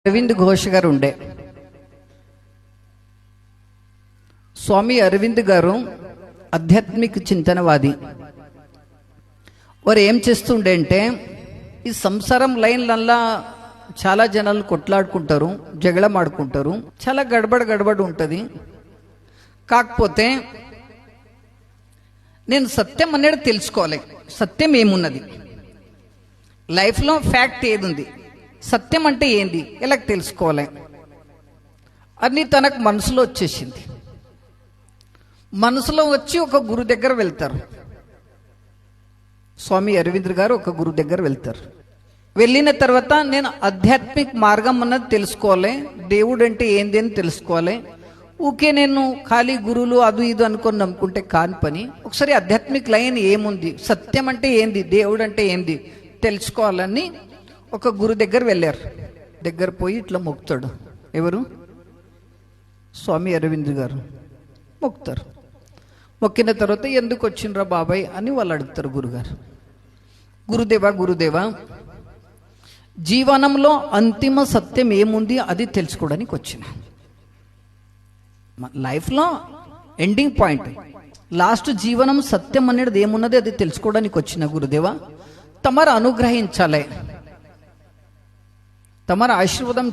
అరవింద్ ఘోష్ గారు ఉండే. స్వామి అరవింద్ గారు ఆధ్యాత్మిక చింతనవాది. వారు ఏం చేస్తుండే అంటే, ఈ సంసారం లైన్లల్లా చాలా జనాలు కొట్లాడుకుంటారు, జగడం ఆడుకుంటారు, చాలా గడబడి ఉంటుంది. కాకపోతే నేను సత్యం అనేది తెలుసుకోవాలి. సత్యం ఏమున్నది, లైఫ్లో ఫ్యాక్ట్ ఏది ఉంది, సత్యం అంటే ఏంది, ఇలా తెలుసుకోవాలి అని తనకు మనసులో వచ్చేసింది. మనసులో వచ్చి ఒక గురు దగ్గర వెళ్తారు. స్వామి అరవింద్ గారు ఒక గురు దగ్గర వెళ్తారు. వెళ్ళిన తర్వాత నేను ఆధ్యాత్మిక మార్గం అన్నది తెలుసుకోవాలి, దేవుడు అంటే ఏంది అని తెలుసుకోవాలి. ఊకే నేను ఖాళీ గురువులు అది ఇది అనుకొని నమ్ముకుంటే కాని పని. ఒకసారి ఆధ్యాత్మిక లైన్ ఏముంది, సత్యం అంటే ఏంది, దేవుడు అంటే ఏంది తెలుసుకోవాలని ఒక గురు దగ్గర వెళ్ళారు. దగ్గర పోయి ఇట్లా మొక్కుతాడు. ఎవరు? స్వామి అరవింద్ గారు మొక్కుతారు. మొక్కిన తర్వాత ఎందుకు వచ్చిండ్రా బాబాయ్ అని వాళ్ళు అడుగుతారు గురుగారు. గురుదేవా, జీవనంలో అంతిమ సత్యం ఏముంది అది తెలుసుకోవడానికి వచ్చిన. లైఫ్లో ఎండింగ్ పాయింట్, లాస్ట్ జీవనం సత్యం అనేది ఏమున్నది అది తెలుసుకోవడానికి వచ్చిన గురుదేవా, తమరు అనుగ్రహించాలి, తమరు ఆశీర్వాదం